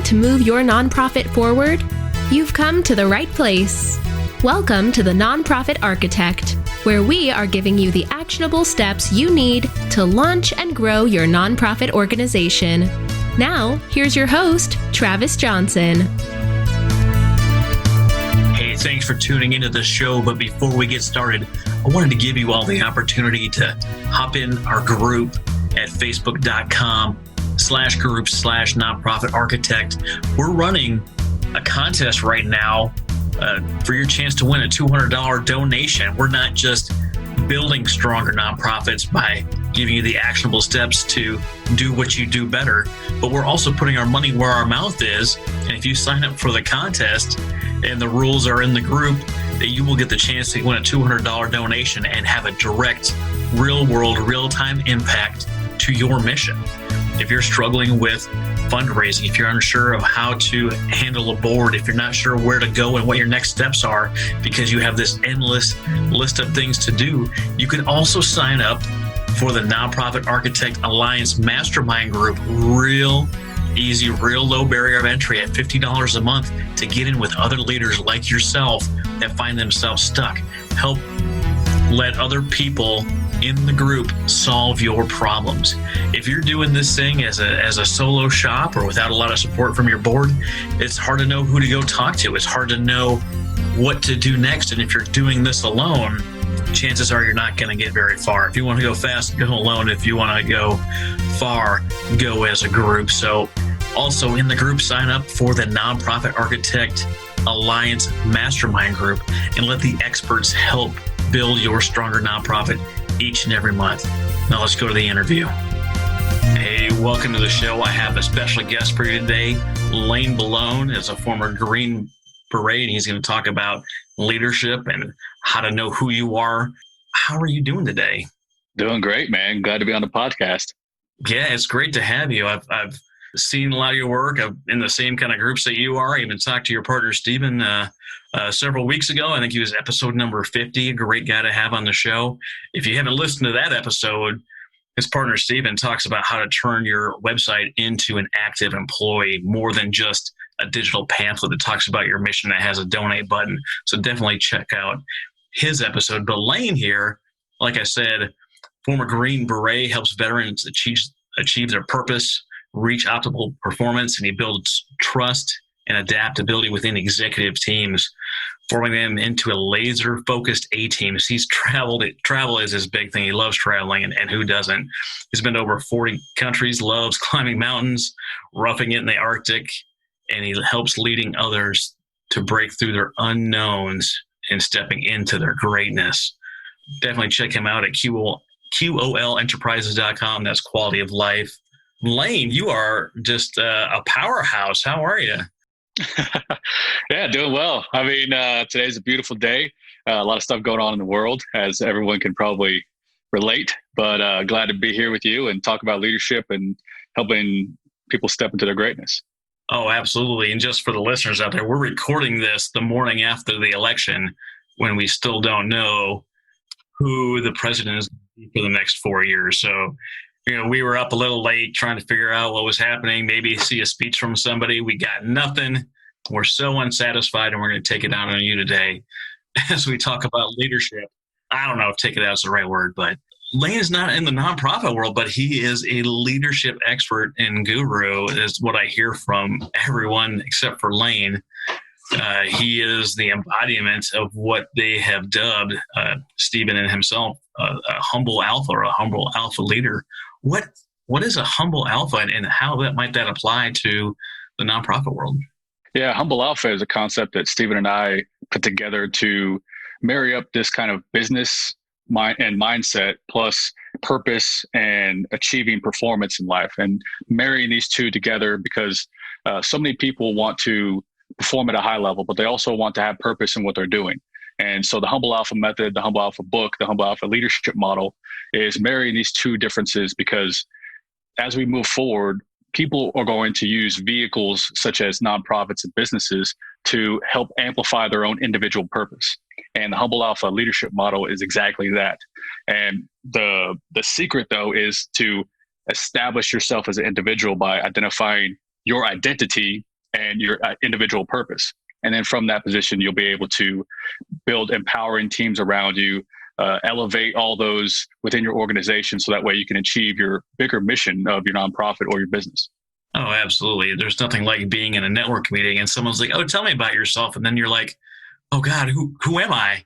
to move your nonprofit forward? You've come to the right place. Welcome to the Nonprofit Architect, where we are giving you the actionable steps you need to launch and grow your nonprofit organization. Now, here's your host, Travis Johnson. Hey, thanks for tuning into the show. But before we get started, I wanted to give you all the opportunity to hop in our group at facebook.com/group/nonprofit architect. We're running a contest right now for your chance to win a $200 donation. We're not just building stronger nonprofits by giving you the actionable steps to do what you do better, but we're also putting our money where our mouth is. And if you sign up for the contest and the rules are in the group, that you will get the chance to win a $200 donation and have a direct, real-world, real-time impact to your mission. If you're struggling with fundraising, if you're unsure of how to handle a board, if you're not sure where to go and what your next steps are because you have this endless list of things to do, you can also sign up for the Nonprofit Architect Alliance Mastermind Group. Real easy, real low barrier of entry at $50 a month to get in with other leaders like yourself that find themselves stuck. Help let other people in the group solve your problems. If you're doing this thing as a solo shop or without a lot of support from your board, it's hard to know who to go talk to. It's hard to know what to do next. And if you're doing this alone, chances are you're not going to get very far. If you want to go fast, go alone. If you want to go far, go as a group. So also in the group, sign up for the Nonprofit Architect Alliance Mastermind Group and let the experts help build your stronger nonprofit each and every month. Now let's go to the interview. Hey, welcome to the show. I have a special guest for you today. Lane Belone is a former Green Beret, and he's going to talk about leadership and how to know who you are. How are you doing today? Doing great, man. Glad to be on the podcast. Yeah, it's great to have you. I've seen a lot of your work. I'm in the same kind of groups that you are. I even talked to your partner, Stephen, several weeks ago. I think he was episode number 50, a great guy to have on the show. If you haven't listened to that episode, his partner, Stephen, talks about how to turn your website into an active employee, more than just a digital pamphlet that talks about your mission that has a donate button. So definitely check out his episode. But Lane here, like I said, former Green Beret, helps veterans achieve their purpose, reach optimal performance, and he builds trust and adaptability within executive teams, forming them into a laser-focused A-team. He's travel is his big thing. He loves traveling, and who doesn't? He's been to over 40 countries, loves climbing mountains, roughing it in the Arctic, and he helps leading others to break through their unknowns and stepping into their greatness. Definitely check him out at QOLenterprises.com. That's quality of life. Lane, you are just a powerhouse. How are you? Yeah, doing well. I mean, today's a beautiful day. A lot of stuff going on in the world, as everyone can probably relate. But glad to be here with you and talk about leadership and helping people step into their greatness. Oh, absolutely. And just for the listeners out there, we're recording this the morning after the election when we still don't know who the president is for the next 4 years. So, we were up a little late trying to figure out what was happening, maybe see a speech from somebody. We got nothing. We're so unsatisfied, and we're going to take it out on you today as we talk about leadership. I don't know if take it out is the right word, but Lane is not in the nonprofit world, but he is a leadership expert and guru, is what I hear from everyone except for Lane. He is the embodiment of what they have dubbed, Stephen and himself, a humble alpha, or a humble alpha leader. What is a humble alpha, and how might that apply to the nonprofit world? Yeah, humble alpha is a concept that Stephen and I put together to marry up this kind of business mindset plus purpose and achieving performance in life, and marrying these two together because so many people want to perform at a high level, but they also want to have purpose in what they're doing. And so the Humble Alpha method, the Humble Alpha book, the Humble Alpha leadership model is marrying these two differences, because as we move forward, people are going to use vehicles such as nonprofits and businesses to help amplify their own individual purpose. And the Humble Alpha leadership model is exactly that. And the secret, though, is to establish yourself as an individual by identifying your identity and your individual purpose. And then from that position, you'll be able to build empowering teams around you, elevate all those within your organization so that way you can achieve your bigger mission of your nonprofit or your business. Oh, absolutely. There's nothing like being in a network meeting and someone's like, oh, tell me about yourself. And then you're like, oh God, who am I?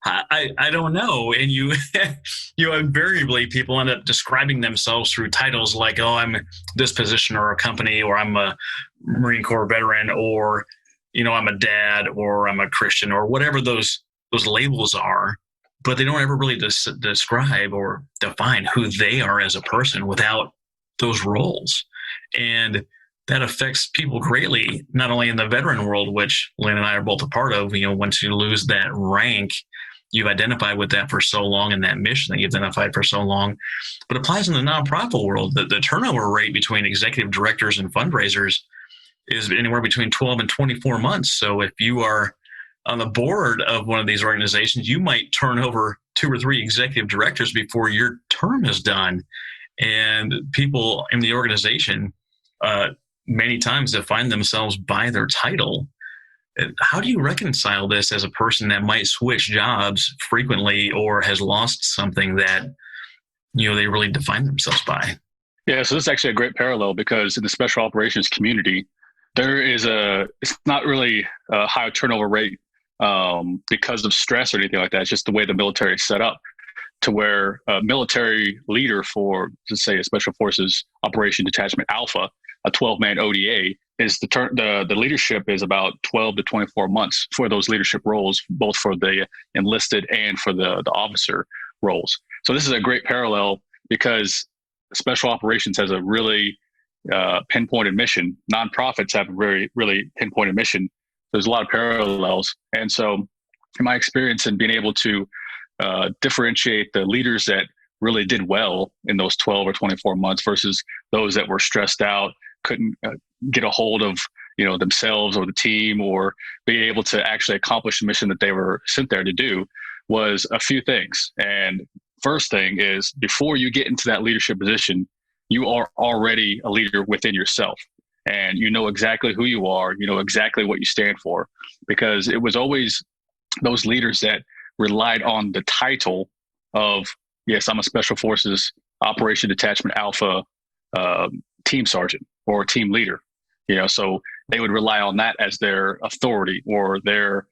I don't know. And you invariably people end up describing themselves through titles like, oh, I'm this position or a company, or I'm a Marine Corps veteran, or, I'm a dad, or I'm a Christian, or whatever those labels are. But they don't ever really describe or define who they are as a person without those roles. And that affects people greatly, not only in the veteran world, which Lane and I are both a part of. Once you lose that rank, you've identified with that for so long, and that mission that you've identified for so long, but it applies in the nonprofit world. The turnover rate between executive directors and fundraisers is anywhere between 12 and 24 months. So if you are on the board of one of these organizations, you might turn over 2 or 3 executive directors before your term is done. And people in the organization many times define themselves by their title. How do you reconcile this as a person that might switch jobs frequently or has lost something that they really define themselves by? Yeah, so this is actually a great parallel, because in the special operations community, it's not really a high turnover rate because of stress or anything like that. It's just the way the military is set up, to where a military leader for, let's say, a Special Forces Operation Detachment Alpha, a 12-man ODA, is the leadership is about 12 to 24 months for those leadership roles, both for the enlisted and for the officer roles. So this is a great parallel, because special operations has a really pinpointed mission. Nonprofits have a very, really pinpointed mission. There's a lot of parallels. And so in my experience in being able to differentiate the leaders that really did well in those 12 or 24 months versus those that were stressed out, couldn't get a hold of themselves or the team, or be able to actually accomplish the mission that they were sent there to do, was a few things. And first thing is, before you get into that leadership position, you are already a leader within yourself, and you know exactly who you are, you know exactly what you stand for, because it was always those leaders that relied on the title of, yes, I'm a Special Forces Operation Detachment Alpha team sergeant or team leader. So they would rely on that as their authority, or their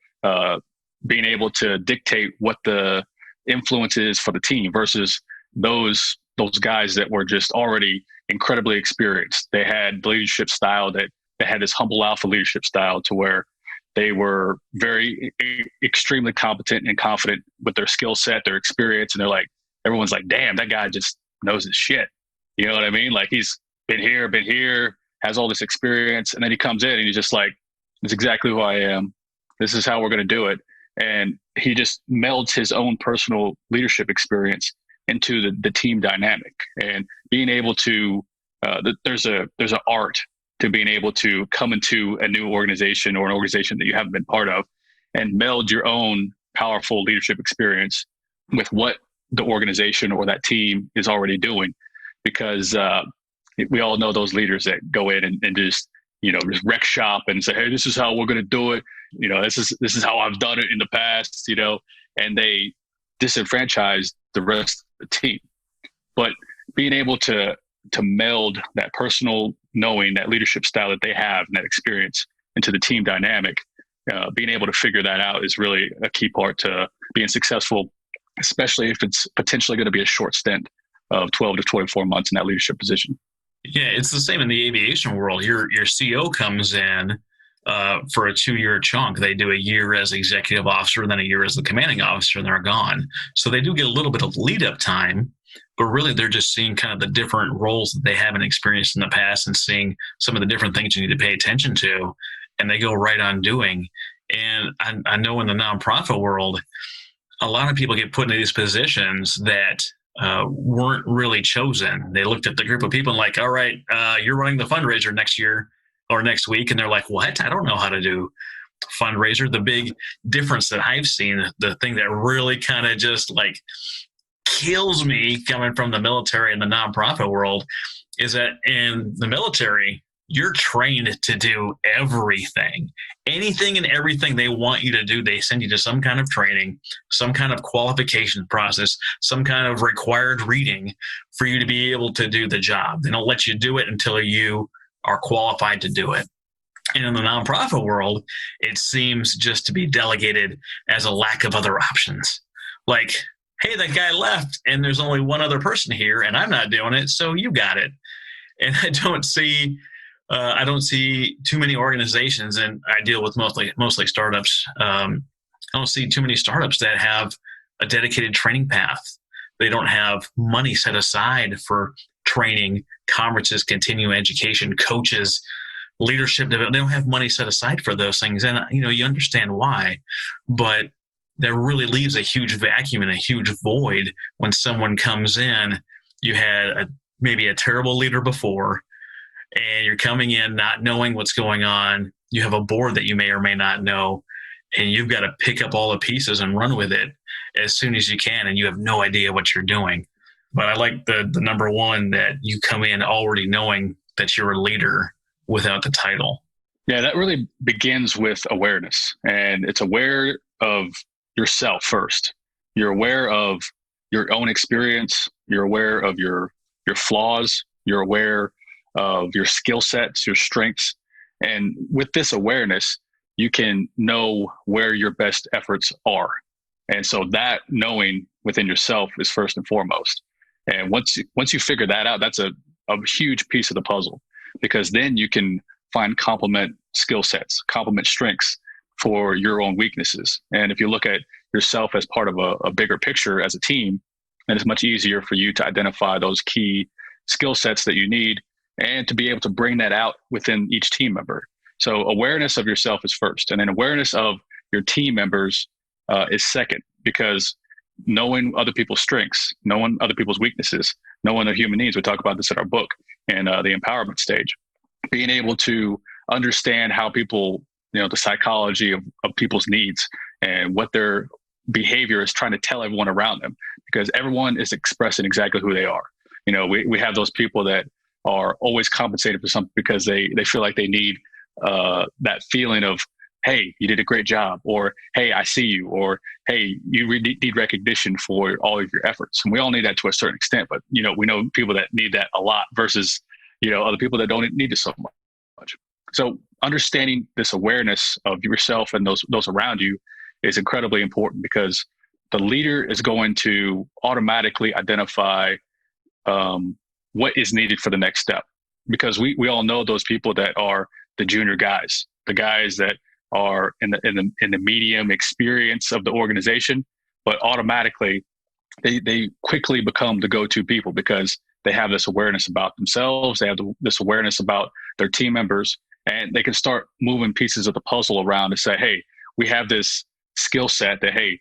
being able to dictate what the influence is for the team, versus those guys that were just already incredibly experienced. They had leadership style they had this humble alpha leadership style, to where they were very extremely competent and confident with their skill set, their experience. And everyone's like, damn, that guy just knows his shit. You know what I mean? Like, he's been here, has all this experience. And then he comes in and he's just like, "It's exactly who I am. This is how we're going to do it." And he just melds his own personal leadership experience into the team dynamic. And being able to, there's an art to being able to come into a new organization, or an organization that you haven't been part of, and meld your own powerful leadership experience with what the organization or that team is already doing. Because we all know those leaders that go in and just wreck shop and say, "Hey, this is how we're going to do it. This is how I've done it in the past," and they disenfranchise the rest of the team. But being able to meld that personal knowing, that leadership style that they have, and that experience into the team dynamic, being able to figure that out is really a key part to being successful, especially if it's potentially going to be a short stint of 12 to 24 months in that leadership position. Yeah, it's the same in the aviation world. Your CO comes in for a 2-year chunk. They do a year as executive officer, and then a year as the commanding officer, and they're gone. So they do get a little bit of lead up time, but really they're just seeing kind of the different roles that they haven't experienced in the past, and seeing some of the different things you need to pay attention to, and they go right on doing. And I know in the nonprofit world, a lot of people get put into these positions that weren't really chosen. They looked at the group of people and like, all right, you're running the fundraiser next year or next week. And they're like, what? I don't know how to do fundraiser. The big difference that I've seen, the thing that really kind of just like kills me coming from the military and the nonprofit world, is that in the military, you're trained to do everything. Anything and everything they want you to do, they send you to some kind of training, some kind of qualification process, some kind of required reading for you to be able to do the job. They don't let you do it until you are qualified to do it. And in the nonprofit world, it seems just to be delegated as a lack of other options. Like, hey, that guy left and there's only one other person here and I'm not doing it, so you got it. And I don't see too many organizations, and I deal with mostly startups. I don't see too many startups that have a dedicated training path. They don't have money set aside for training, conferences, continuing education, coaches, leadership development. They don't have money set aside for those things. And, you understand why, but that really leaves a huge vacuum and a huge void when someone comes in. You had maybe a terrible leader before, and you're coming in not knowing what's going on. You have a board that you may or may not know, and you've got to pick up all the pieces and run with it as soon as you can, and you have no idea what you're doing. But I like the number one, that you come in already knowing that you're a leader without the title. Yeah, that really begins with awareness, and it's aware of yourself first. You're aware of your own experience. You're aware of your flaws. You're aware of your skill sets, your strengths. And with this awareness, you can know where your best efforts are. And so that knowing within yourself is first and foremost. And once you figure that out, that's a huge piece of the puzzle, because then you can find complement skill sets, complement strengths for your own weaknesses. And if you look at yourself as part of a bigger picture as a team, then it's much easier for you to identify those key skill sets that you need and to be able to bring that out within each team member. So awareness of yourself is first, and then awareness of your team members is second, because knowing other people's strengths, knowing other people's weaknesses, knowing their human needs. We talk about this in our book in the empowerment stage. Being able to understand how people, the psychology of people's needs and what their behavior is trying to tell everyone around them, because everyone is expressing exactly who they are. We have those people that are always compensated for something because they feel like they need that feeling of, hey, you did a great job, or hey, I see you, or hey, you need recognition for all of your efforts. And we all need that to a certain extent, but we know people that need that a lot versus other people that don't need it so much. So understanding this awareness of yourself and those around you is incredibly important, because the leader is going to automatically identify what is needed for the next step. Because we all know those people that are the junior guys, the guys that are in the medium experience of the organization, but automatically they quickly become the go-to people because they have this awareness about themselves. They have this awareness about their team members, and they can start moving pieces of the puzzle around to say, hey, we have this skill set that, hey,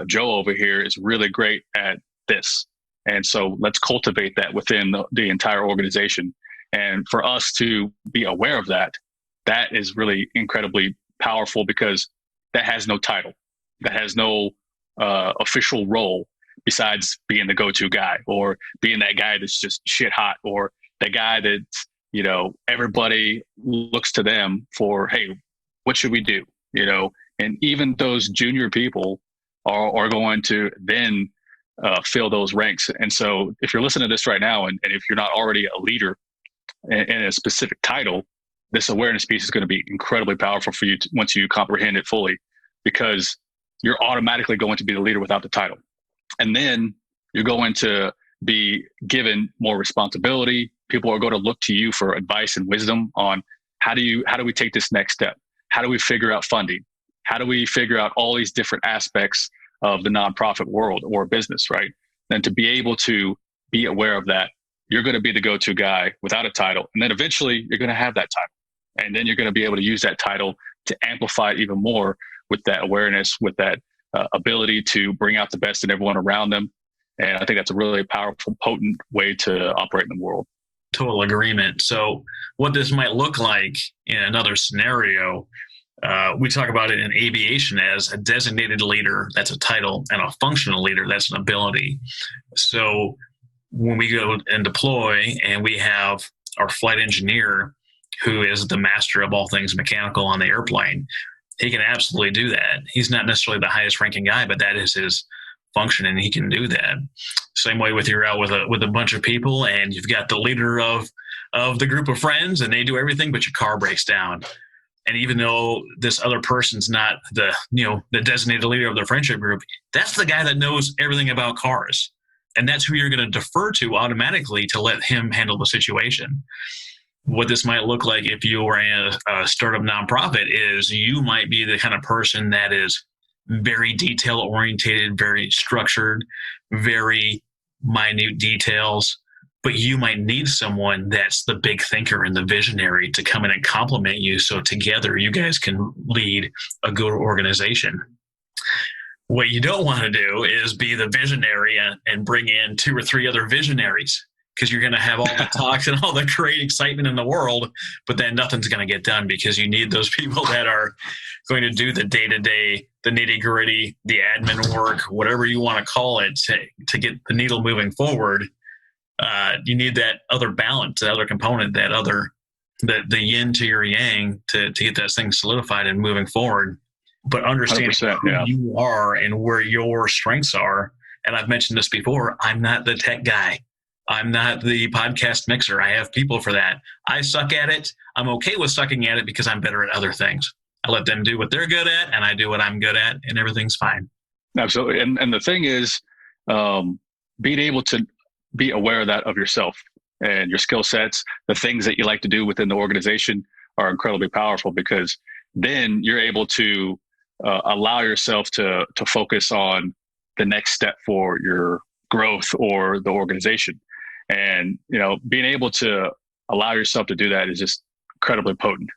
Joe over here is really great at this. And so let's cultivate that within the entire organization. And for us to be aware of that is really incredibly powerful, because that has no title, that has no official role besides being the go-to guy, or being that guy that's just shit hot, or that guy that, everybody looks to them for, hey, what should we do? And even those junior people are going to then fill those ranks. And so if you're listening to this right now, and if you're not already a leader in a specific title, this awareness piece is going to be incredibly powerful for you once you comprehend it fully, because you're automatically going to be the leader without the title. And then you're going to be given more responsibility. People are going to look to you for advice and wisdom on how do we take this next step? How do we figure out funding? How do we figure out all these different aspects of the nonprofit world or business, right? And to be able to be aware of that, you're going to be the go-to guy without a title. And then eventually you're going to have that title. And then you're going to be able to use that title to amplify it even more with that awareness, with that ability to bring out the best in everyone around them. And I think that's a really powerful, potent way to operate in the world. Total agreement. So what this might look like in another scenario, we talk about it in aviation as a designated leader, that's a title, and a functional leader, that's an ability. So when we go and deploy and we have our flight engineer who is the master of all things mechanical on the airplane. He can absolutely do that. He's not necessarily the highest ranking guy, but that is his function, and he can do that. Same way with you're out with a bunch of people, and you've got the leader of the group of friends, and they do everything, but your car breaks down. And even though this other person's not the designated leader of the friendship group, that's the guy that knows everything about cars. And that's who you're going to defer to automatically to let him handle the situation. What this might look like if you were in a startup nonprofit is you might be the kind of person that is very detail oriented, very structured, very minute details, but you might need someone that's the big thinker and the visionary to come in and complement you. So together you guys can lead a good organization. What you don't want to do is be the visionary and bring in 2 or 3 other visionaries, because you're going to have all the talks and all the great excitement in the world, but then nothing's going to get done, because you need those people that are going to do the day-to-day, the nitty-gritty, the admin work, whatever you want to call it, to get the needle moving forward. You need that other balance, that other component, the yin to your yang to get that thing solidified and moving forward. But understanding who you are and where your strengths are. And I've mentioned this before, I'm not the tech guy. I'm not the podcast mixer. I have people for that. I suck at it. I'm okay with sucking at it because I'm better at other things. I let them do what they're good at, and I do what I'm good at, and everything's fine. Absolutely. And the thing is, being able to be aware of that of yourself and your skill sets, the things that you like to do within the organization are incredibly powerful, because then you're able to allow yourself to focus on the next step for your growth or the organization. And, being able to allow yourself to do that is just incredibly potent.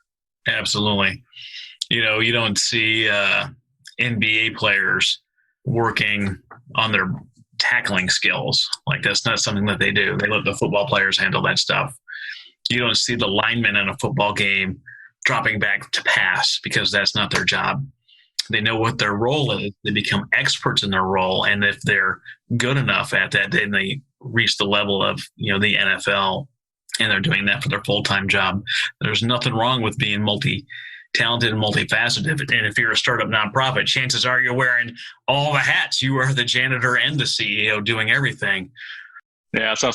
Absolutely. You don't see NBA players working on their tackling skills. Like, that's not something that they do. They let the football players handle that stuff. You don't see the linemen in a football game dropping back to pass, because that's not their job. They know what their role is. They become experts in their role. And if they're good enough at that, then they reach the level of, the NFL, and they're doing that for their full-time job. There's nothing wrong with being multi-talented and multifaceted. And if you're a startup nonprofit, chances are you're wearing all the hats. You are the janitor and the CEO doing everything. Yeah, so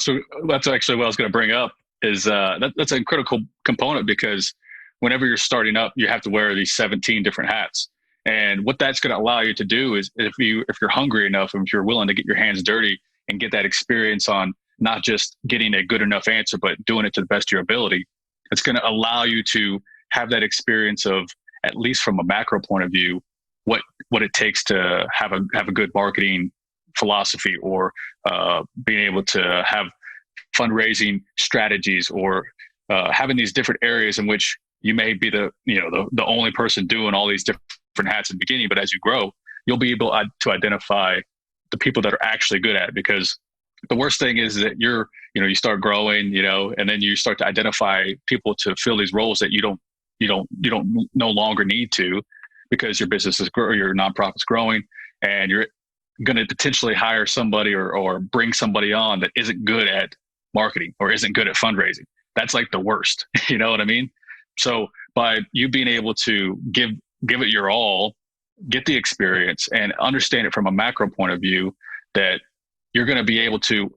that's actually what I was going to bring up is that's a critical component, because whenever you're starting up, you have to wear these 17 different hats. And what that's going to allow you to do is, if you're hungry enough, and if you're willing to get your hands dirty and get that experience on not just getting a good enough answer, but doing it to the best of your ability, it's going to allow you to have that experience of, at least from a macro point of view, what it takes to have a good marketing philosophy, or being able to have fundraising strategies, or having these different areas in which you may be the only person doing all these different hats in the beginning, but as you grow, you'll be able to identify the people that are actually good at it. Because the worst thing is that you start growing, and then you start to identify people to fill these roles that you don't no longer need to, because your business is growing, your nonprofit's growing, and you're going to potentially hire somebody or bring somebody on that isn't good at marketing or isn't good at fundraising. That's like the worst. You know what I mean? So by you being able to give it your all, get the experience, and understand it from a macro point of view, that you're going to be able to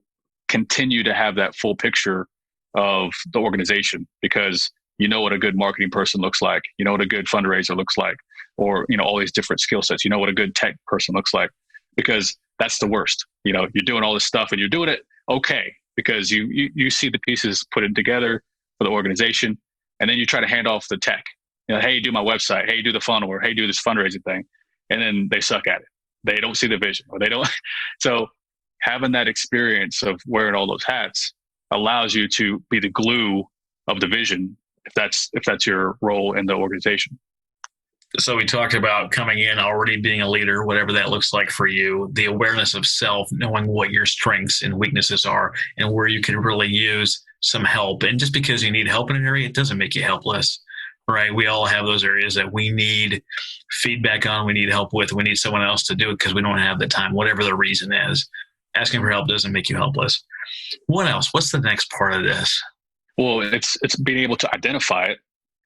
continue to have that full picture of the organization, because you know what a good marketing person looks like, you know what a good fundraiser looks like, or all these different skill sets, you know what a good tech person looks like, because that's the worst. You're doing all this stuff and you're doing it okay, because you see the pieces put in together for the organization, and then you try to hand off the tech. Hey, do my website. Hey, do the funnel, or hey, do this fundraising thing. And then they suck at it. They don't see the vision, or they don't. So having that experience of wearing all those hats allows you to be the glue of the vision, if that's your role in the organization. So we talked about coming in already being a leader, whatever that looks like for you, the awareness of self, knowing what your strengths and weaknesses are, and where you can really use some help. And just because you need help in an area, it doesn't make you helpless. Right? We all have those areas that we need feedback on, we need help with, we need someone else to do it because we don't have the time, whatever the reason is. Asking for help doesn't make you helpless. What else? What's the next part of this? Well, it's being able to identify it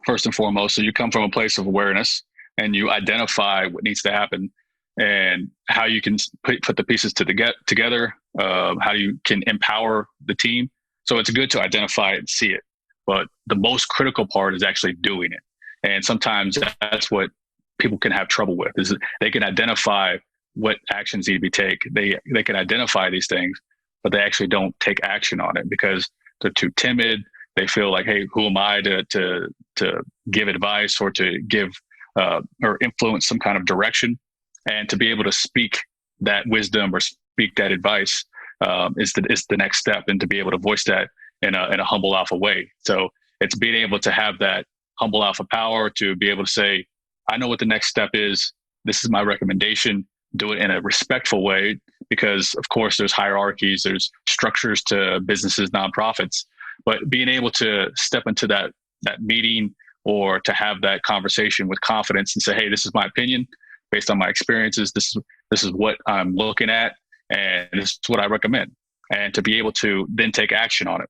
first and foremost. So you come from a place of awareness and you identify what needs to happen and how you can put the pieces together, how you can empower the team. So it's good to identify it and see it. But the most critical part is actually doing it. And sometimes that's what people can have trouble with, is they can identify what actions need to be taken. They can identify these things, but they actually don't take action on it because they're too timid. They feel like, hey, who am I to give advice or to give or influence some kind of direction? And to be able to speak that wisdom or speak that advice is the next step, and to be able to voice that in a humble alpha way. So it's being able to have that humble alpha power to be able to say, I know what the next step is. This is my recommendation. Do it in a respectful way, because of course there's hierarchies, there's structures to businesses, nonprofits, but being able to step into that meeting or to have that conversation with confidence and say, hey, this is my opinion based on my experiences. This is what I'm looking at, and this is what I recommend, and to be able to then take action on it.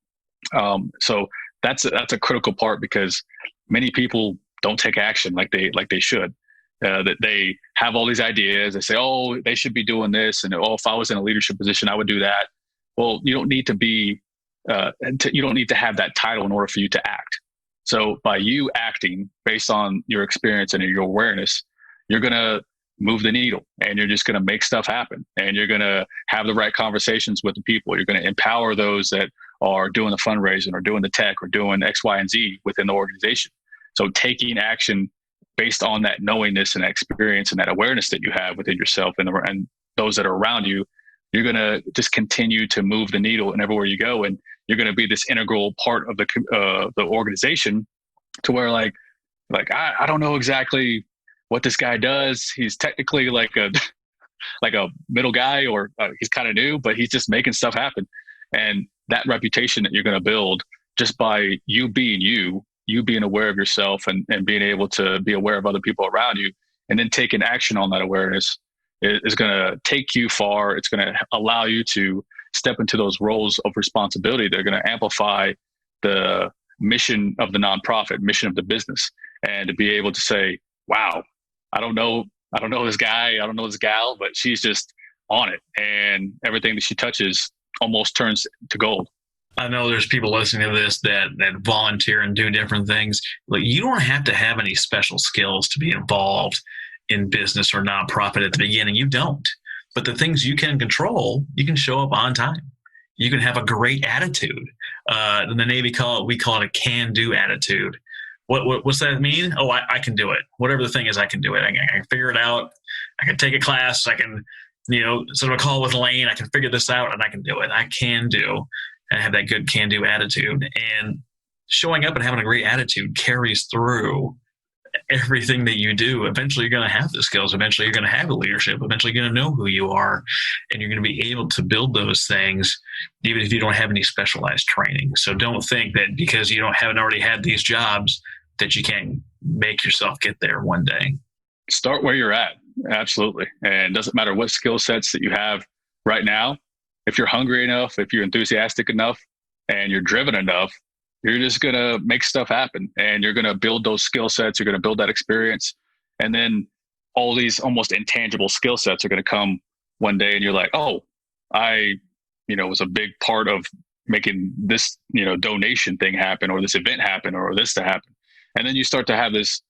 So that's a critical part, because many people don't take action like they should. That they have all these ideas. They say, oh, they should be doing this, and oh, if I was in a leadership position, I would do that. Well, you don't need to be. You don't need to have that title in order for you to act. So by you acting based on your experience and your awareness, you're gonna move the needle, and you're just gonna make stuff happen, and you're gonna have the right conversations with the people. You're gonna empower those that are doing the fundraising or doing the tech or doing X, Y, and Z within the organization. So taking action based on that knowingness and that experience and that awareness that you have within yourself and those that are around you, you're going to just continue to move the needle and everywhere you go. And you're going to be this integral part of the organization, to where like I don't know exactly what this guy does. He's technically like a middle guy, or he's kind of new, but he's just making stuff happen. And that reputation that you're going to build just by you being you being aware of yourself and being able to be aware of other people around you, and then taking action on that awareness is going to take you far. It's going to allow you to step into those roles of responsibility. They're going to amplify the mission of the nonprofit, mission of the business, and to be able to say, wow, I don't know this guy, I don't know this gal, but she's just on it, and everything that she touches almost turns to gold. I know there's people listening to this that volunteer and do different things. Like, you don't have to have any special skills to be involved in business or nonprofit at the beginning. You don't. But the things you can control, you can show up on time. You can have a great attitude. In the Navy, we call it a can-do attitude. What's that mean? Oh, I can do it. Whatever the thing is, I can do it. I can figure it out. I can take a class. I can, sort of a call with Lane. I can figure this out, and I can do it. I can do. And have that good can-do attitude. And showing up and having a great attitude carries through everything that you do. Eventually, you're going to have the skills. Eventually, you're going to have the leadership. Eventually, you're going to know who you are. And you're going to be able to build those things, even if you don't have any specialized training. So don't think that because you haven't already had these jobs that you can't make yourself get there one day. Start where you're at. Absolutely. And it doesn't matter what skill sets that you have right now. If you're hungry enough, if you're enthusiastic enough, and you're driven enough, you're just going to make stuff happen, and you're going to build those skill sets. You're going to build that experience. And then all these almost intangible skill sets are going to come one day, and you're like, oh, I, was a big part of making this, donation thing happen, or this event happen, or this to happen. And then you start to have this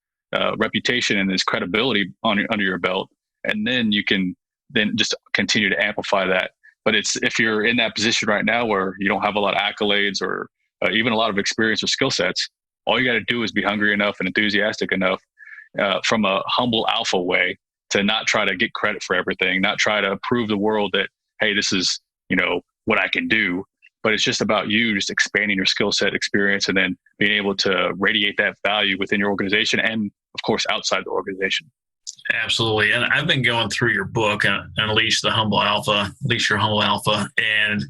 reputation and this credibility under your belt. And then you can then just continue to amplify that. But if you're in that position right now where you don't have a lot of accolades or even a lot of experience or skill sets, all you got to do is be hungry enough and enthusiastic enough from a humble alpha way to not try to get credit for everything, not try to prove the world that, hey, this is, what I can do. But it's just about you just expanding your skill set, experience, and then being able to radiate that value within your organization and, of course, outside the organization. Absolutely. And I've been going through your book, Unleash Your Humble Alpha. And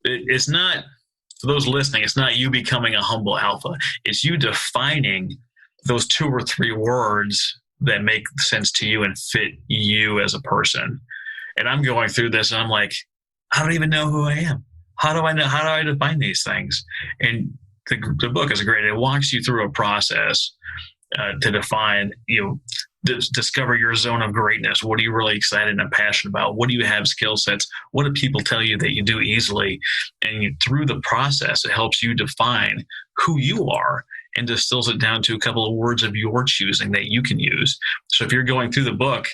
it's not, for those listening, it's not you becoming a humble alpha. It's you defining those 2 or 3 words that make sense to you and fit you as a person. And I'm going through this and I'm like, I don't even know who I am. How do I define these things? And the book is great. It walks you through a process to define, discover your zone of greatness. What are you really excited and passionate about? What do you have skill sets? What do people tell you that you do easily? And through the process, it helps you define who you are and distills it down to a couple of words of your choosing that you can use. So if you're going through the book,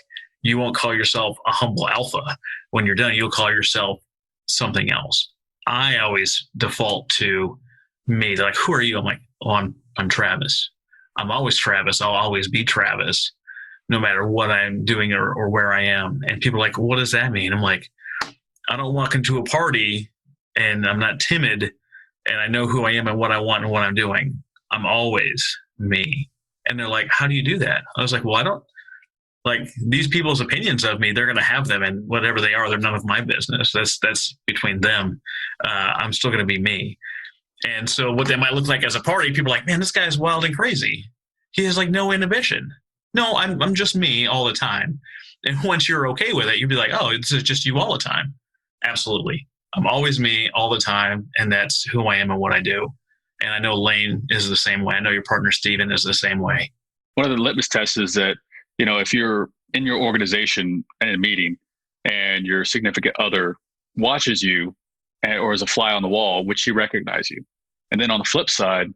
you won't call yourself a humble alpha. When you're done, you'll call yourself something else. I always default to me. They're like, who are you? I'm like, oh, I'm Travis. I'm always Travis. I'll always be Travis, no matter what I'm doing or where I am. And people are like, what does that mean? I'm like, I don't walk into a party and I'm not timid and I know who I am and what I want and what I'm doing. I'm always me. And they're like, how do you do that? I was like, well, I don't like these people's opinions of me. They're going to have them, and whatever they are, they're none of my business. That's between them. I'm still going to be me. And so what they might look like as a party, people are like, man, this guy's wild and crazy. He has like no inhibition. No, I'm just me all the time. And once you're okay with it, you'd be like, oh, it's just you all the time. Absolutely. I'm always me all the time. And that's who I am and what I do. And I know Lane is the same way. I know your partner, Steven, is the same way. One of the litmus tests is that, if you're in your organization in a meeting and your significant other watches you or is a fly on the wall, would she recognize you? And then on the flip side,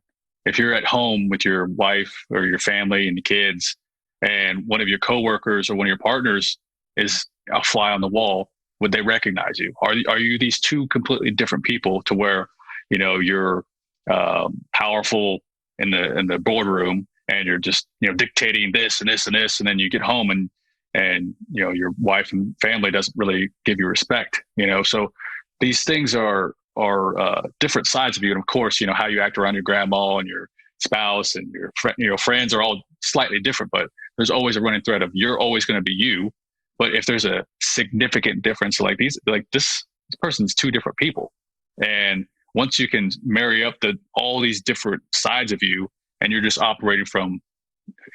if you're at home with your wife or your family and the kids, and one of your coworkers or one of your partners is a fly on the wall, would they recognize you? Are you these two completely different people to where, you're powerful in the boardroom and you're just, dictating this and this and this, and then you get home and your wife and family doesn't really give you respect, So these things are different sides of you. And of course, how you act around your grandma and your spouse and your friends are all slightly different, but there's always a running thread of you're always going to be you. But if there's a significant difference like this person's two different people. And once you can marry up all these different sides of you and you're just operating from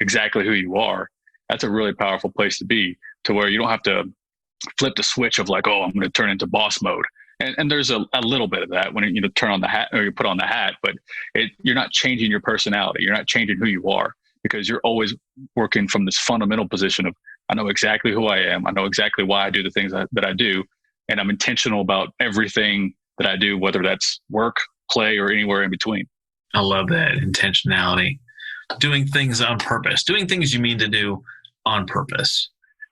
exactly who you are, that's a really powerful place to be, to where you don't have to flip the switch of like, oh, I'm going to turn into boss mode. And there's a little bit of that when you turn on the hat or you put on the hat, but you're not changing your personality. You're not changing who you are, because you're always working from this fundamental position of, I know exactly who I am. I know exactly why I do the things that I do. And I'm intentional about everything that I do, whether that's work, play, or anywhere in between. I love that intentionality. Doing things on purpose, doing things you mean to do on purpose.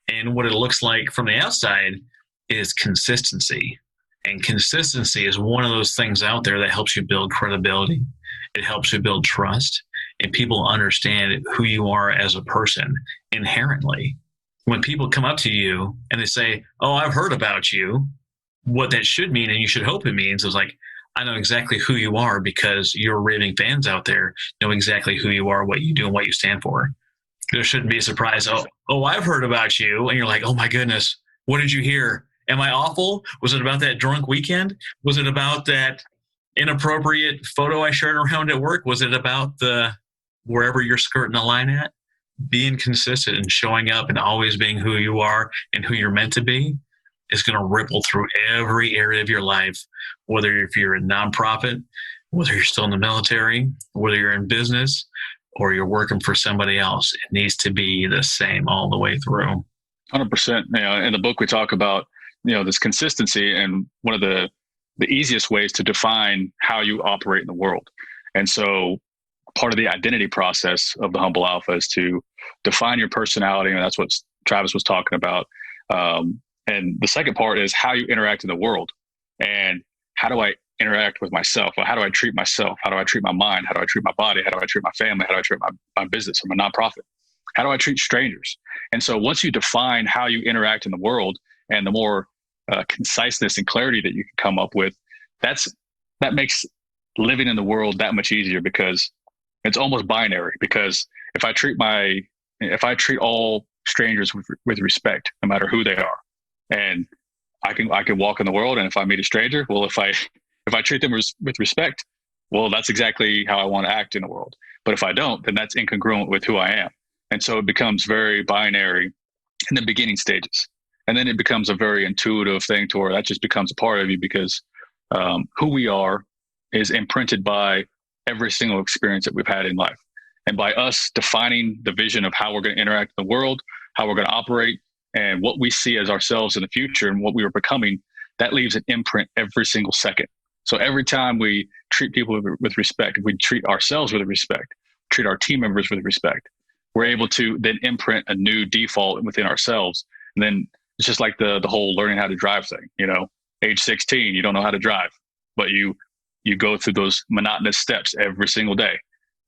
And what it looks like from the outside is consistency. And consistency is one of those things out there that helps you build credibility. It helps you build trust, and people understand who you are as a person inherently. When people come up to you and they say, oh, I've heard about you, what that should mean, and you should hope it means, is like, I know exactly who you are, because your raving fans out there know exactly who you are, what you do, and what you stand for. There shouldn't be a surprise. Oh, I've heard about you. And you're like, oh my goodness, what did you hear? Am I awful? Was it about that drunk weekend? Was it about that inappropriate photo I shared around at work? Was it about wherever you're skirting the line at? Being consistent and showing up and always being who you are and who you're meant to be is going to ripple through every area of your life, whether if you're a nonprofit, whether you're still in the military, whether you're in business, or you're working for somebody else. It needs to be the same all the way through. 100%. In the book, we talk about this consistency, and one of the easiest ways to define how you operate in the world. And so part of the identity process of the Humble Alpha is to define your personality. And that's what Travis was talking about. And the second part is how you interact in the world. And how do I interact with myself? Or how do I treat myself? How do I treat my mind? How do I treat my body? How do I treat my family? How do I treat my business or my nonprofit? How do I treat strangers? And so once you define how you interact in the world, and the more conciseness and clarity that you can come up with, that makes living in the world that much easier, because it's almost binary. Because if I treat all strangers with respect, no matter who they are, and I can walk in the world, and if I meet a stranger, well, if I treat them with respect, well, that's exactly how I want to act in the world. But if I don't, then that's incongruent with who I am. And so it becomes very binary in the beginning stages. And then it becomes a very intuitive thing to where that just becomes a part of you, because who we are is imprinted by every single experience that we've had in life. And by us defining the vision of how we're going to interact in the world, how we're going to operate, and what we see as ourselves in the future and what we are becoming, that leaves an imprint every single second. So every time we treat people with respect, if we treat ourselves with respect, treat our team members with respect, we're able to then imprint a new default within ourselves. And then it's just like the whole learning how to drive thing. Age 16, you don't know how to drive, but you go through those monotonous steps every single day.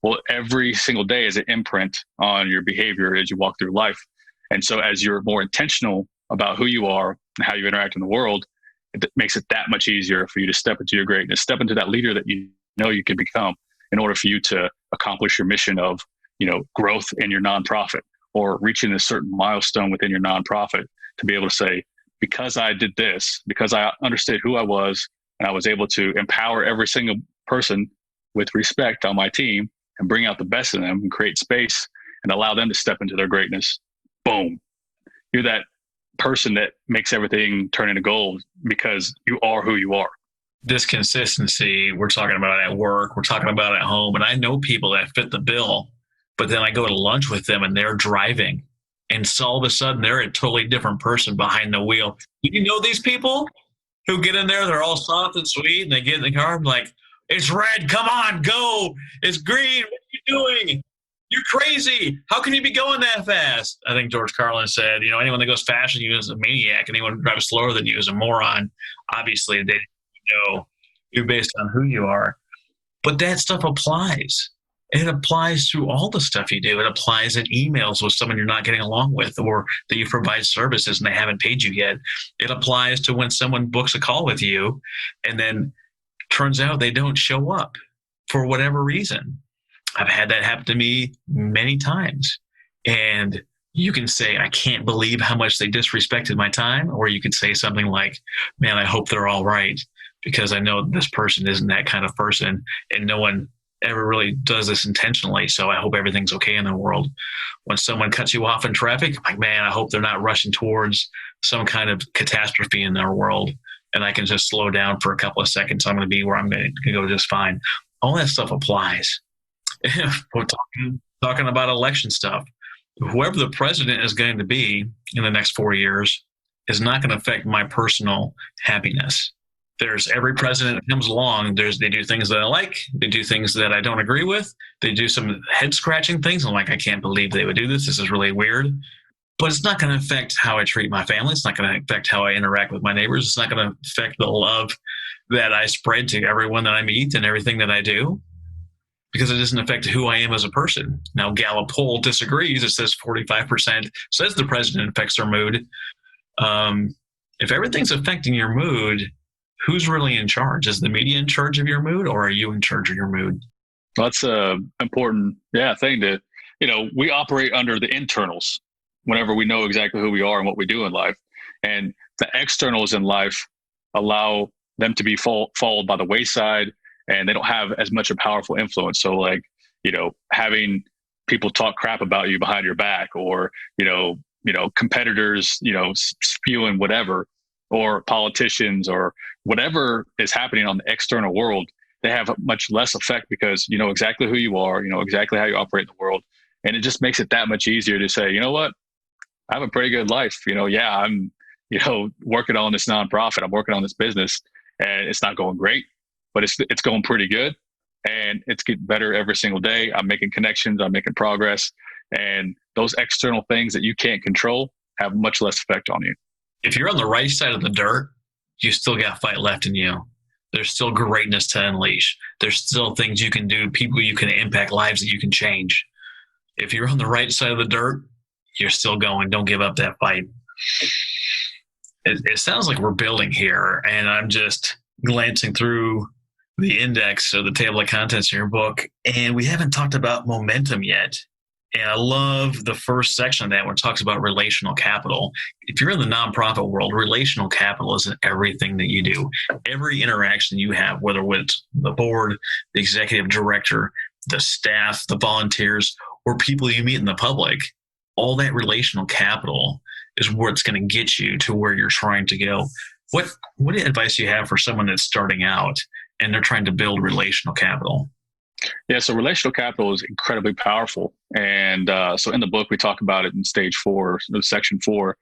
Well, every single day is an imprint on your behavior as you walk through life. And so as you're more intentional about who you are and how you interact in the world, it makes it that much easier for you to step into your greatness, step into that leader that you know you can become in order for you to accomplish your mission of, growth in your nonprofit or reaching a certain milestone within your nonprofit, to be able to say, because I did this, because I understood who I was, and I was able to empower every single person with respect on my team and bring out the best in them and create space and allow them to step into their greatness. Boom. You're that person that makes everything turn into gold because you are who you are. This consistency we're talking about at work, we're talking about at home, and I know people that fit the bill, but then I go to lunch with them and they're driving, and so all of a sudden they're a totally different person behind the wheel. You know these people who get in there, they're all soft and sweet, and they get in the car, I'm like, it's red, come on, go. It's green, what are you doing? You're crazy. How can you be going that fast? I think George Carlin said, anyone that goes faster than you is a maniac. Anyone who drives slower than you is a moron. Obviously, they know you're based on who you are. But that stuff applies. It applies to all the stuff you do. It applies in emails with someone you're not getting along with, or that you provide services and they haven't paid you yet. It applies to when someone books a call with you and then turns out they don't show up for whatever reason. I've had that happen to me many times. And you can say, I can't believe how much they disrespected my time. Or you can say something like, man, I hope they're all right, because I know this person isn't that kind of person. And no one ever really does this intentionally. So I hope everything's okay in the world. When someone cuts you off in traffic, I'm like, man, I hope they're not rushing towards some kind of catastrophe in their world. And I can just slow down for a couple of seconds. I'm going to be where I'm going to go just fine. All that stuff applies. We're talking about election stuff. Whoever the president is going to be in the next 4 years is not going to affect my personal happiness. There's every president that comes along. They do things that I like. They do things that I don't agree with. They do some head scratching things. I'm like, I can't believe they would do this. This is really weird. But it's not going to affect how I treat my family. It's not going to affect how I interact with my neighbors. It's not going to affect the love that I spread to everyone that I meet and everything that I do, because it doesn't affect who I am as a person. Now, Gallup poll disagrees. It says 45% says the president affects their mood. If everything's affecting your mood, who's really in charge? Is the media in charge of your mood, or are you in charge of your mood? That's an important thing to, we operate under the internals whenever we know exactly who we are and what we do in life. And the externals in life allow them to be followed by the wayside, and they don't have as much a powerful influence. So like, having people talk crap about you behind your back, or, competitors, spewing whatever, or politicians, or whatever is happening on the external world, they have much less effect because you know exactly who you are, exactly how you operate in the world. And it just makes it that much easier to say, you know what, I have a pretty good life. I'm, working on this nonprofit. I'm working on this business, and it's not going great, but it's going pretty good, and it's getting better every single day. I'm making connections. I'm making progress, and those external things that you can't control have much less effect on you. If you're on the right side of the dirt, you still got fight left in you. There's still greatness to unleash. There's still things you can do, people you can impact, lives that you can change. If you're on the right side of the dirt, you're still going. Don't give up that fight. It sounds like we're building here, and I'm just glancing through the index or the table of contents in your book, and we haven't talked about momentum yet. And I love the first section of that where it talks about relational capital. If you're in the nonprofit world, relational capital is in everything that you do. Every interaction you have, whether with the board, the executive director, the staff, the volunteers, or people you meet in the public, all that relational capital is what's going to get you to where you're trying to go. What advice do you have for someone that's starting out and they're trying to build relational capital? Yeah, so relational capital is incredibly powerful. And so in the book, we talk about it in stage 4, section 4,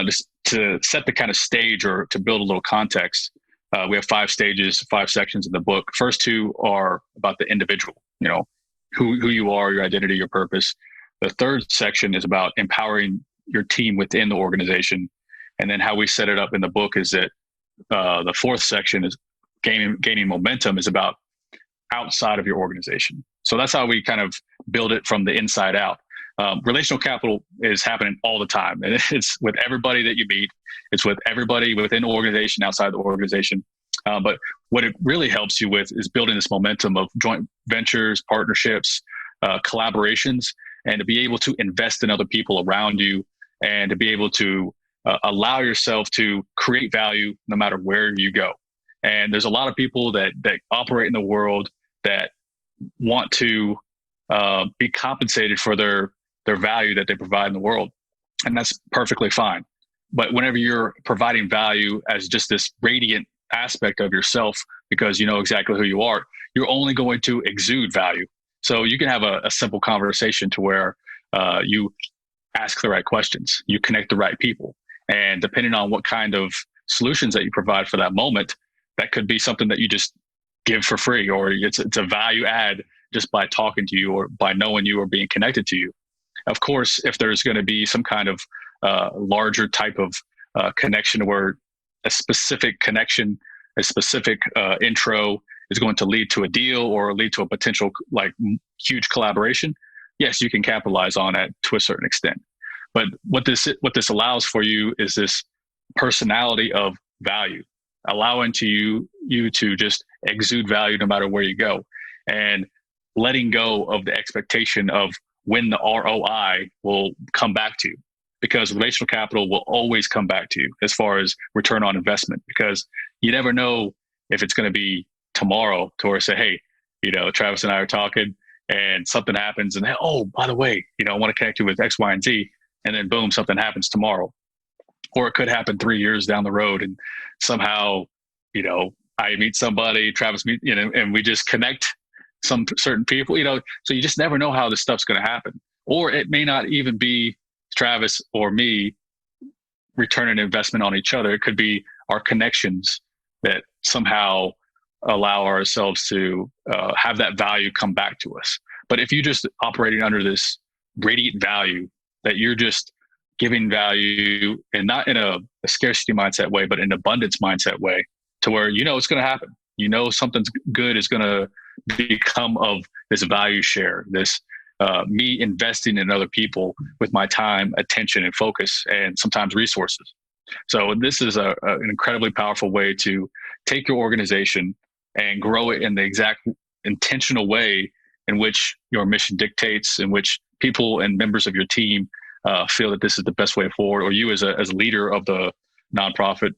just to set the kind of stage or to build a little context. We have 5 stages, 5 sections in the book. First 2 are about the individual, who you are, your identity, your purpose. The third section is about empowering your team within the organization. And then how we set it up in the book is that the 4th section is gaining momentum, is about outside of your organization. So that's how we kind of build it from the inside out. Relational capital is happening all the time. And it's with everybody that you meet. It's with everybody within the organization, outside the organization. But what it really helps you with is building this momentum of joint ventures, partnerships, collaborations, and to be able to invest in other people around you and to be able to allow yourself to create value no matter where you go. And there's a lot of people that operate in the world that want to be compensated for their value that they provide in the world. And that's perfectly fine. But whenever you're providing value as just this radiant aspect of yourself, because you know exactly who you are, you're only going to exude value. So you can have a simple conversation to where you ask the right questions, you connect the right people. And depending on what kind of solutions that you provide for that moment, that could be something that you just give for free, or it's a value add just by talking to you or by knowing you or being connected to you. Of course, if there's going to be some kind of larger type of connection where a specific connection, a specific intro is going to lead to a deal or lead to a potential like huge collaboration, yes, you can capitalize on it to a certain extent. But what this allows for you is this personality of value, allowing you to just exude value no matter where you go, and letting go of the expectation of when the ROI will come back to you, because relational capital will always come back to you as far as return on investment, because you never know if it's going to be tomorrow to where say, hey, Travis and I are talking and something happens and, oh, by the way, I want to connect you with X, Y, and Z. And then boom, something happens tomorrow. Or it could happen 3 years down the road and somehow, I meet somebody, Travis meet, and we just connect some certain people, so you just never know how this stuff's going to happen. Or it may not even be Travis or me returning investment on each other. It could be our connections that somehow allow ourselves to have that value come back to us. But if you're just operating under this radiant value, that you're just giving value, and not in a scarcity mindset way, but an abundance mindset way, to where it's going to happen. Something good is going to become of this value share, this me investing in other people with my time, attention, and focus, and sometimes resources. So this is an incredibly powerful way to take your organization and grow it in the exact intentional way in which your mission dictates, in which people and members of your team feel that this is the best way forward, or you as a leader of the nonprofit,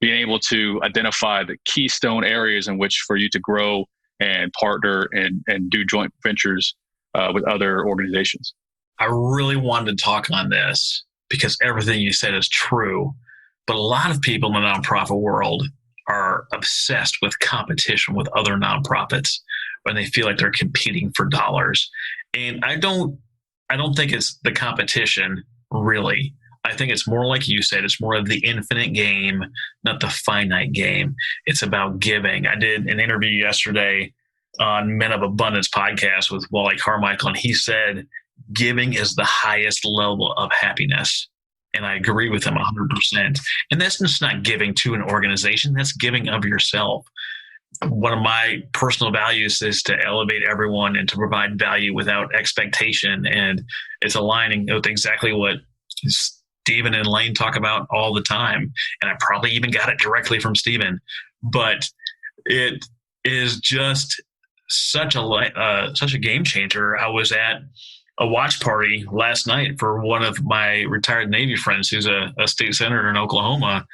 being able to identify the keystone areas in which for you to grow and partner and do joint ventures with other organizations. I really wanted to talk on this because everything you said is true, but a lot of people in the nonprofit world are obsessed with competition with other nonprofits when they feel like they're competing for dollars. And I don't think it's the competition, really. I think it's more like you said, it's more of the infinite game, not the finite game. It's about giving. I did an interview yesterday on Men of Abundance podcast with Wally Carmichael, and he said, giving is the highest level of happiness. And I agree with him 100%. And that's just not giving to an organization, that's giving of yourself. One of my personal values is to elevate everyone and to provide value without expectation. And it's aligning with exactly what Stephen and Lane talk about all the time. And I probably even got it directly from Stephen, but it is just such a game changer. I was at a watch party last night for one of my retired Navy friends who's a state senator in Oklahoma.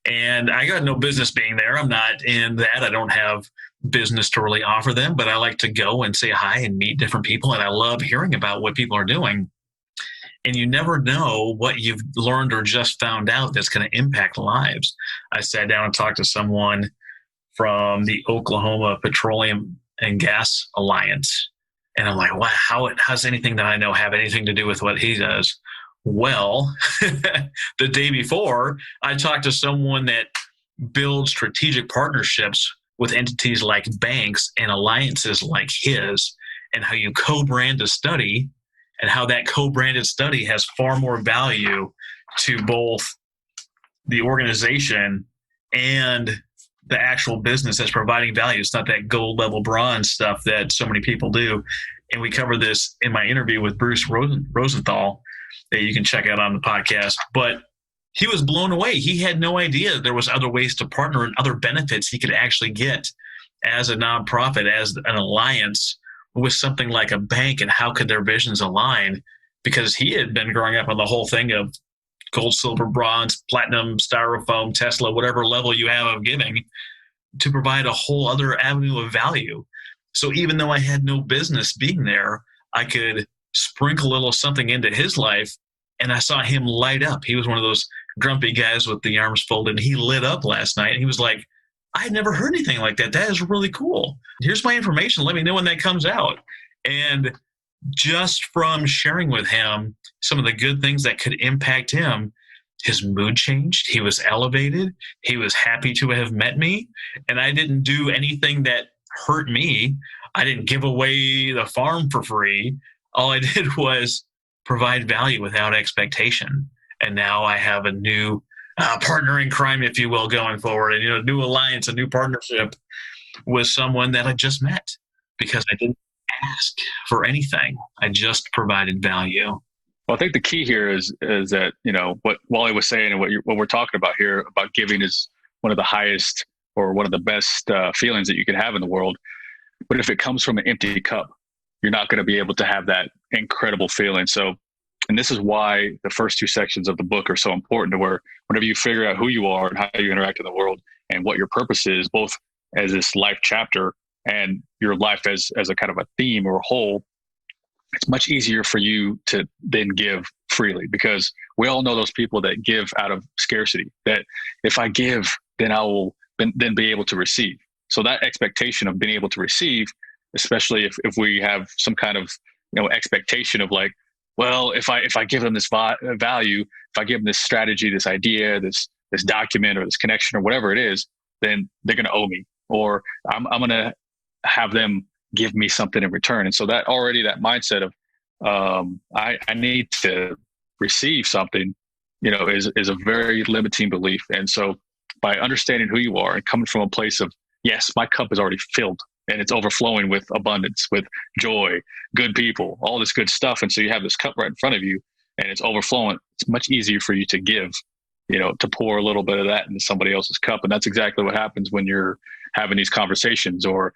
And I got no business being there. I'm not in that. I don't have business to really offer them, but I like to go and say hi and meet different people. And I love hearing about what people are doing. And you never know what you've learned or just found out that's going to impact lives. I sat down and talked to someone from the Oklahoma Petroleum and Gas Alliance. And I'm like, wow, how's anything that I know have anything to do with what he does? Well, the day before, I talked to someone that builds strategic partnerships with entities like banks and alliances like his, and how you co-brand a study, and how that co-branded study has far more value to both the organization and the actual business that's providing value. It's not that gold level bronze stuff that so many people do. And we cover this in my interview with Bruce Rosenthal that you can check out on the podcast. But he was blown away. He had no idea there was other ways to partner and other benefits he could actually get as a nonprofit, as an alliance with something like a bank, and how could their visions align? Because he had been growing up on the whole thing of gold, silver, bronze, platinum, styrofoam, Tesla, whatever level you have of giving, to provide a whole other avenue of value. So even though I had no business being there, I could sprinkle a little something into his life, and I saw him light up. He was one of those grumpy guys with the arms folded, and he lit up last night. And he was like, I had never heard anything like that. That is really cool. Here's my information. Let me know when that comes out. And just from sharing with him some of the good things that could impact him, his mood changed. He was elevated. He was happy to have met me. And I didn't do anything that hurt me. I didn't give away the farm for free. All I did was provide value without expectation. And now I have a new partner in crime, if you will, going forward. And, a new alliance, a new partnership with someone that I just met, because I didn't ask for anything. I just provided value. Well, I think the key here is that, what Wally was saying and what we're talking about here about giving is one of the highest or one of the best feelings that you can have in the world. But if it comes from an empty cup, you're not going to be able to have that incredible feeling. So, and this is why the first two sections of the book are so important, to where whenever you figure out who you are and how you interact in the world and what your purpose is, both as this life chapter and your life as a kind of a theme or a whole, it's much easier for you to then give freely, because we all know those people that give out of scarcity, that if I give, then I will then be able to receive. So that expectation of being able to receive, especially if we have some kind of expectation of like, well, if I give them this value, if I give them this strategy, this idea, this document or this connection or whatever it is, then they're going to owe me, or I'm going to have them give me something in return. And so that mindset of I need to receive something, is a very limiting belief. And so by understanding who you are and coming from a place of, yes, my cup is already filled and it's overflowing with abundance, with joy, good people, all this good stuff. And so you have this cup right in front of you and it's overflowing. It's much easier for you to give, to pour a little bit of that into somebody else's cup. And that's exactly what happens when you're having these conversations or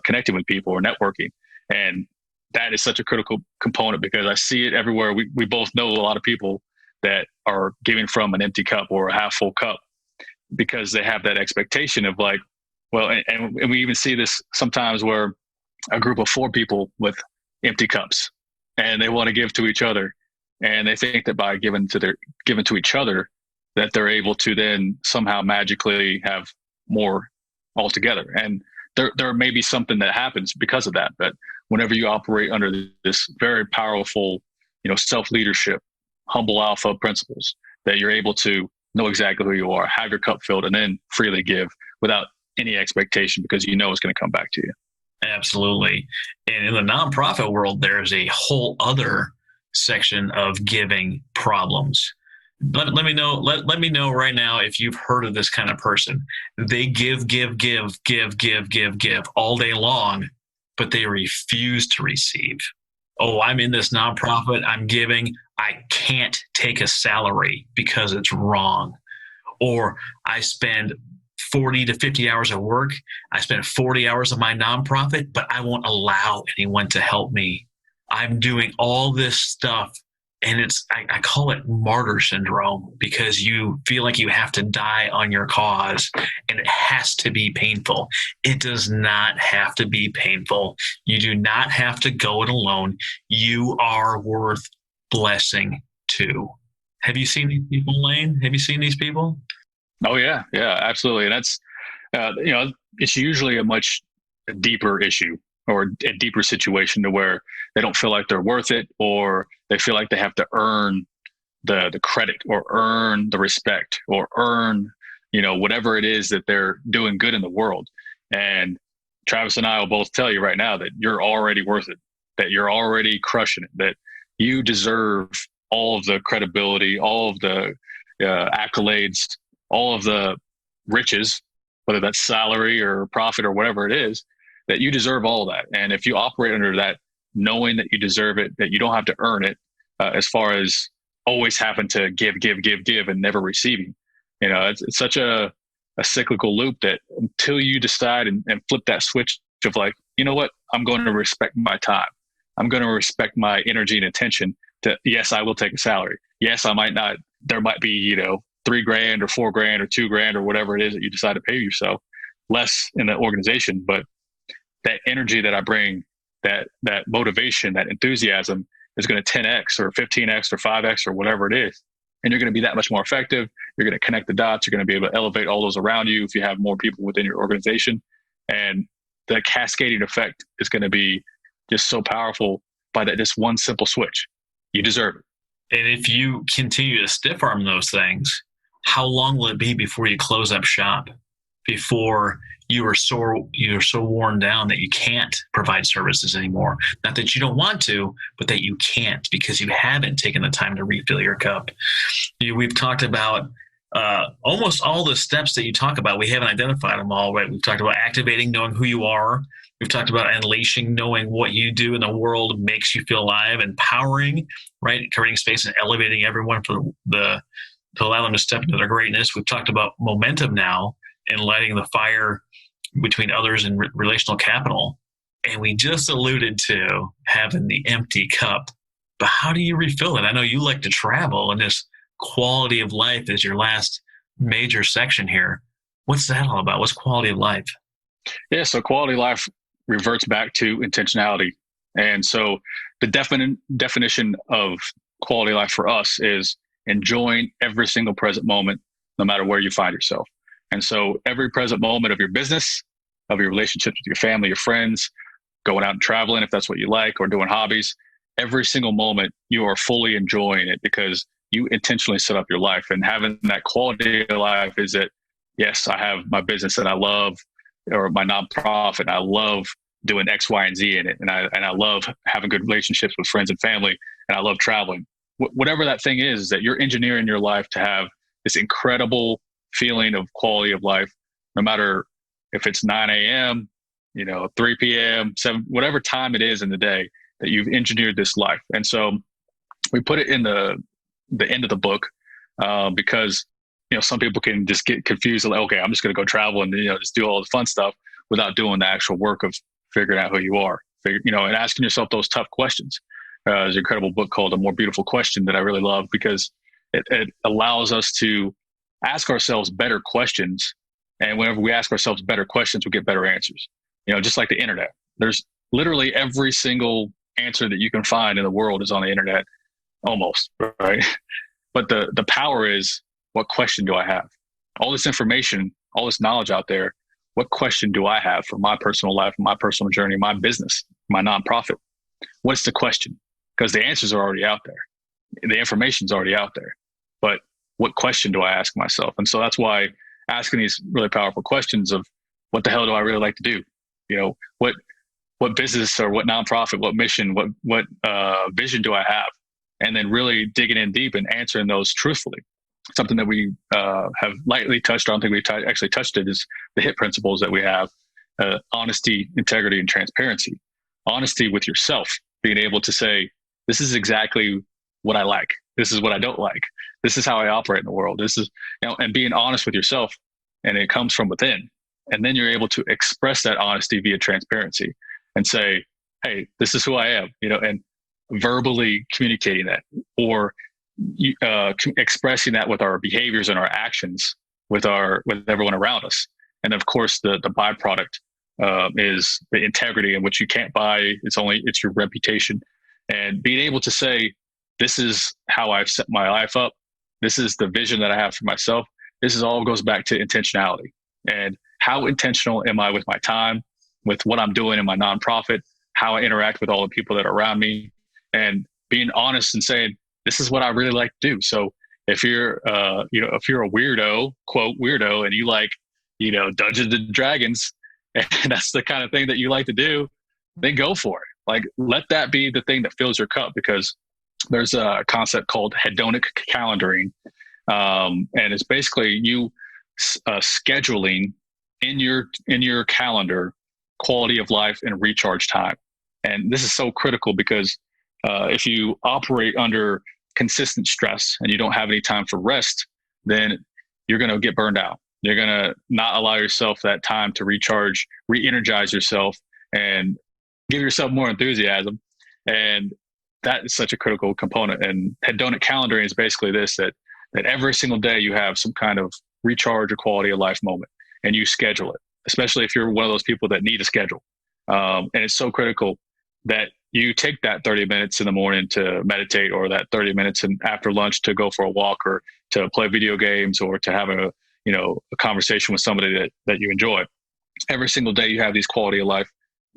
connecting with people or networking. And that is such a critical component, because I see it everywhere. We both know a lot of people that are giving from an empty cup or a half full cup, because they have that expectation of like, well, and we even see this sometimes where a group of 4 people with empty cups and they want to give to each other. And they think that by giving to each other, that they're able to then somehow magically have more altogether. And there may be something that happens because of that. But whenever you operate under this very powerful, self-leadership, humble alpha principles, that you're able to know exactly who you are, have your cup filled, and then freely give without any expectation, because it's going to come back to you. Absolutely. And in the nonprofit world, there's a whole other section of giving problems. Let me know right now if you've heard of this kind of person. They give all day long, but they refuse to receive. Oh, I'm in this nonprofit, I'm giving, I can't take a salary because it's wrong. Or I spend 40 to 50 hours of work. I spend 40 hours of my nonprofit, but I won't allow anyone to help me. I'm doing all this stuff. And I call it martyr syndrome, because you feel like you have to die on your cause, and it has to be painful. It does not have to be painful. You do not have to go it alone. You are worth blessing too. Have you seen these people, Lane? Have you seen these people? Oh yeah, absolutely. And that's, it's usually a much a deeper issue or a deeper situation to where they don't feel like they're worth it, or they feel like they have to earn the credit or earn the respect or earn, whatever it is that they're doing good in the world. And Travis and I will both tell you right now that you're already worth it, that you're already crushing it, that you deserve all of the credibility, all of the accolades, all of the riches, whether that's salary or profit or whatever it is, that you deserve all of that. And if you operate under that, knowing that you deserve it, that you don't have to earn it, as far as always having to give and never receiving, it's such a cyclical loop that until you decide and flip that switch of like, you know what, I'm going to respect my time. I'm going to respect my energy and attention to, yes, I will take a salary. Yes, I might not, there might be, $3,000 or $4,000 or $2,000 or whatever it is that you decide to pay yourself less in the organization. But that energy that I bring, that motivation, that enthusiasm is going to 10x or 15x or 5x or whatever it is. And you're going to be that much more effective. You're going to connect the dots. You're going to be able to elevate all those around you if you have more people within your organization. And the cascading effect is going to be just so powerful by that just one simple switch. You deserve it. And if you continue to stiff arm those things, how long will it be before you close up shop? Before you're so worn down that you can't provide services anymore? Not that you don't want to, but that you can't because you haven't taken the time to refill your cup. We've talked about almost all the steps that you talk about. We haven't identified them all, right? We've talked about activating, knowing who you are. We've talked about unleashing, knowing what you do in the world makes you feel alive, empowering, right? Creating space and elevating everyone to allow them to step into their greatness. We've talked about momentum now and lighting the fire between others and relational capital. And we just alluded to having the empty cup. But how do you refill it? I know you like to travel, and this quality of life is your last major section here. What's that all about? What's quality of life? Yeah, so quality of life reverts back to intentionality. And so the definition of quality of life for us is enjoying every single present moment, no matter where you find yourself. And so every present moment of your business, of your relationships with your family, your friends, going out and traveling, if that's what you like, or doing hobbies, every single moment you are fully enjoying it because you intentionally set up your life. And having that quality of life is that, yes, I have my business that I love, or my nonprofit, and I love doing X, Y, and Z in it. And I love having good relationships with friends and family, and I love traveling. Whatever that thing is that you're engineering your life to have this incredible feeling of quality of life, no matter if it's 9 a.m., 3 p.m., 7, whatever time it is in the day that you've engineered this life. And so we put it in the end of the book because, some people can just get confused. Like, okay, I'm just going to go travel and, just do all the fun stuff without doing the actual work of figuring out who you are, and asking yourself those tough questions. There's an incredible book called A More Beautiful Question that I really love because it allows us to ask ourselves better questions. And whenever we ask ourselves better questions, we get better answers. Just like the internet, there's literally every single answer that you can find in the world is on the internet, almost, right? But the power is, what question do I have? All this information, all this knowledge out there, what question do I have for my personal life, my personal journey, my business, my nonprofit? What's the question? Because the answers are already out there. The information's already out there. But what question do I ask myself? And so that's why asking these really powerful questions of what the hell do I really like to do? What business or what nonprofit, what mission, what vision do I have? And then really digging in deep and answering those truthfully. Something that we have lightly touched on, I don't think we actually touched it, is the HIT principles that we have: honesty, integrity, and transparency. Honesty with yourself, being able to say, this is exactly what I like. This is what I don't like. This is how I operate in the world. This is, and being honest with yourself, and it comes from within. And then you're able to express that honesty via transparency and say, hey, this is who I am, and verbally communicating that, or expressing that with our behaviors and our actions with everyone around us. And of course, the byproduct is the integrity, in which you can't buy. It's your reputation. And being able to say, this is how I've set my life up. This is the vision that I have for myself. This all goes back to intentionality. And how intentional am I with my time? with what I'm doing in my nonprofit, how I interact with all the people that are around me, and being honest and saying, this is what I really like to do. So if you're, if you're a weirdo, quote weirdo, and you like, Dungeons and Dragons, and that's the kind of thing that you like to do, then go for it. Like, let that be the thing that fills your cup, because there's a concept called hedonic calendaring. And it's basically you scheduling in your calendar quality of life and recharge time. And this is so critical because if you operate under consistent stress and you don't have any time for rest, then you're going to get burned out. You're going to not allow yourself that time to recharge, re-energize yourself, and give yourself more enthusiasm. And that is such a critical component. And hedonic calendaring is basically this, that every single day you have some kind of recharge or quality of life moment, and you schedule it, especially if you're one of those people that need a schedule. And it's so critical that you take that 30 minutes in the morning to meditate, or that 30 minutes after lunch to go for a walk, or to play video games, or to have a conversation with somebody that you enjoy. Every single day you have these quality of life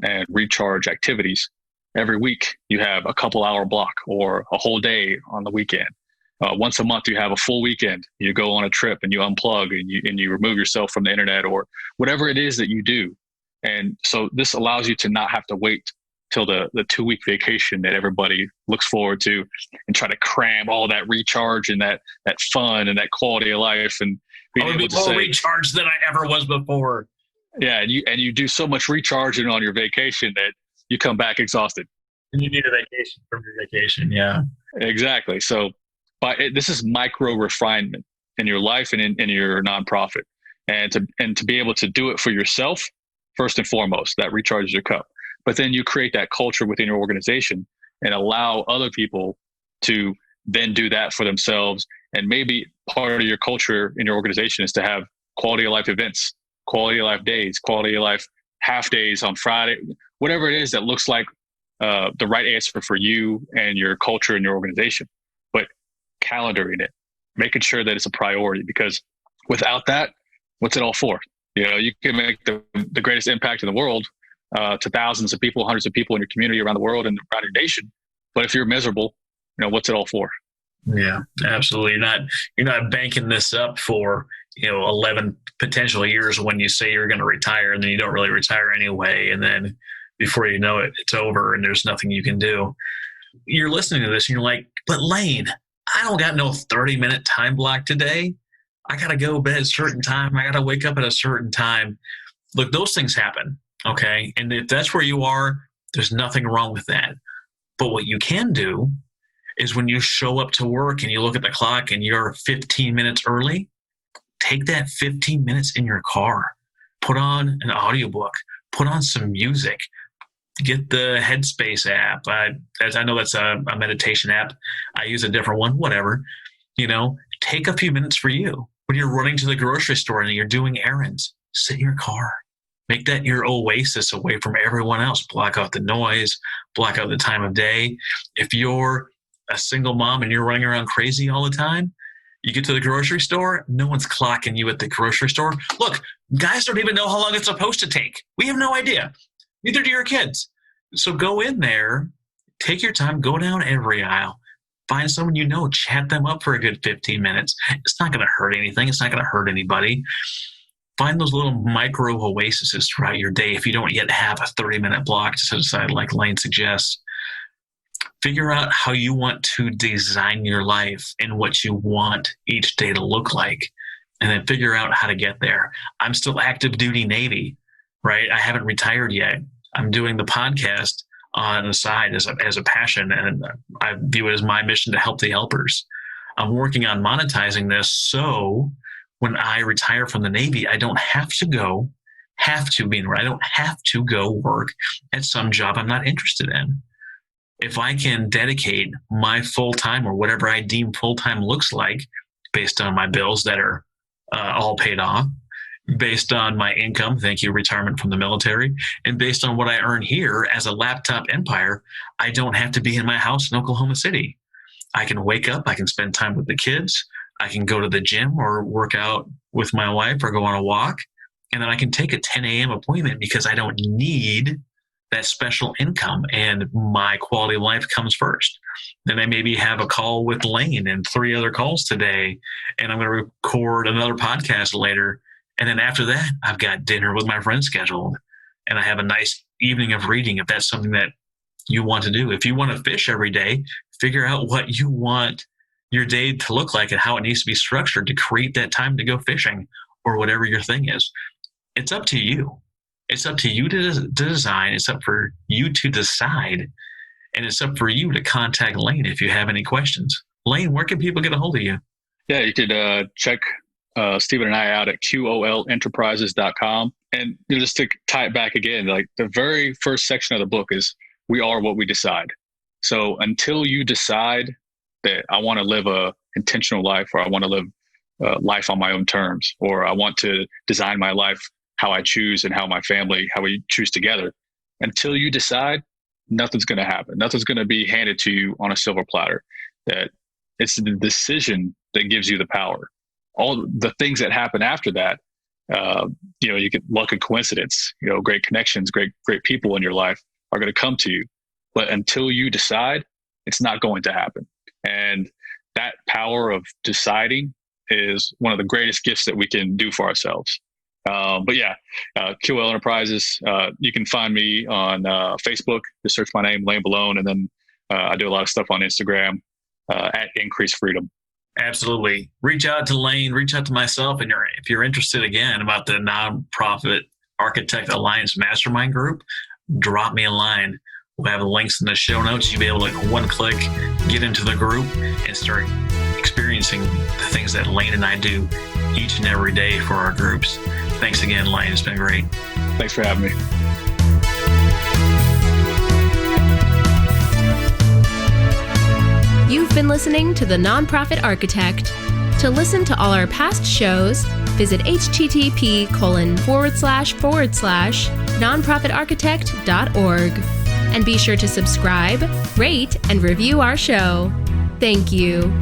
and recharge activities. Every week you have a couple hour block or a whole day on the weekend. Once a month you have a full weekend. You go on a trip and you unplug and you remove yourself from the internet or whatever it is that you do. And so this allows you to not have to wait till the 2-week vacation that everybody looks forward to and try to cram all that recharge and that fun and that quality of life and being able to say, recharged than I ever was before. Yeah, and you do so much recharging on your vacation that you come back exhausted. And you need a vacation from your vacation, yeah. Exactly. So this is micro refinement in your life and in your nonprofit. And to be able to do it for yourself, first and foremost, that recharges your cup. But then you create that culture within your organization and allow other people to then do that for themselves. And maybe part of your culture in your organization is to have quality of life events, quality of life days, quality of life half days on Friday, whatever it is that looks like the right answer for you and your culture and your organization. But calendaring it, making sure that it's a priority, because without that, what's it all for? You can make the greatest impact in the world to thousands of people, hundreds of people in your community around the world and around your nation. But if you're miserable, what's it all for? Yeah, absolutely. You're not banking this up for 11 potential years when you say you're going to retire, and then you don't really retire anyway, and then before you know it, it's over and there's nothing you can do. You're listening to this and you're like, but Lane, I don't got no 30-minute time block today. I got to go to bed at a certain time. I got to wake up at a certain time. Look, those things happen, okay? And if that's where you are, there's nothing wrong with that. But what you can do is when you show up to work and you look at the clock and you're 15 minutes early, take that 15 minutes in your car, put on an audiobook, put on some music, get the Headspace app. I know that's a meditation app. I use a different one, whatever. Take a few minutes for you. When you're running to the grocery store and you're doing errands, sit in your car. Make that your oasis away from everyone else. Block out the noise, block out the time of day. If you're a single mom and you're running around crazy all the time, you get to the grocery store, no one's clocking you at the grocery store. Look, guys don't even know how long it's supposed to take. We have no idea. Neither do your kids. So go in there, take your time, go down every aisle, find someone chat them up for a good 15 minutes. It's not going to hurt anything. It's not going to hurt anybody. Find those little micro oases throughout your day if you don't yet have a 30-minute block to set aside like Lane suggests. Figure out how you want to design your life and what you want each day to look like, and then figure out how to get there. I'm still active duty Navy, right? I haven't retired yet. I'm doing the podcast on the side as a passion, and I view it as my mission to help the helpers. I'm working on monetizing this so when I retire from the Navy, I don't have to go work at some job I'm not interested in. If I can dedicate my full-time or whatever I deem full-time looks like based on my bills that are all paid off, based on my income, thank you, retirement from the military, and based on what I earn here as a laptop empire, I don't have to be in my house in Oklahoma City. I can wake up, I can spend time with the kids, I can go to the gym or work out with my wife or go on a walk. and then I can take a 10 a.m. appointment because I don't need that special income and my quality of life comes first. Then I maybe have a call with Lane and 3 other calls today, and I'm going to record another podcast later. And then after that, I've got dinner with my friend scheduled, and I have a nice evening of reading if that's something that you want to do. If you want to fish every day, figure out what you want your day to look like and how it needs to be structured to create that time to go fishing or whatever your thing is. It's up to you. It's up to you to design. It's up for you to decide. And it's up for you to contact Lane if you have any questions. Lane, where can people get a hold of you? Yeah, you could check Stephen and I out at QOLenterprises.com. And just to tie it back again, like the very first section of the book is we are what we decide. So until you decide that I want to live a intentional life, or I want to live life on my own terms, or I want to design my life how I choose and how we choose together. Until you decide, nothing's going to happen. Nothing's going to be handed to you on a silver platter. That it's the decision that gives you the power. All the things that happen after that, you get luck and coincidence, great connections, great people in your life are going to come to you. But until you decide, it's not going to happen. And that power of deciding is one of the greatest gifts that we can do for ourselves. But yeah, QL Enterprises, you can find me on Facebook. Just search my name, Lane Belone. And then I do a lot of stuff on Instagram at Increase Freedom. Absolutely. Reach out to Lane, reach out to myself. And if you're interested again about the Nonprofit Architect Alliance Mastermind Group, drop me a line. We'll have the links in the show notes. You'll be able to one click, get into the group and start experiencing the things that Lane and I do each and every day for our groups. Thanks again, Lane. It's been great. Thanks for having me. You've been listening to The Nonprofit Architect. To listen to all our past shows, visit http://nonprofitarchitect.org. And be sure to subscribe, rate, and review our show. Thank you.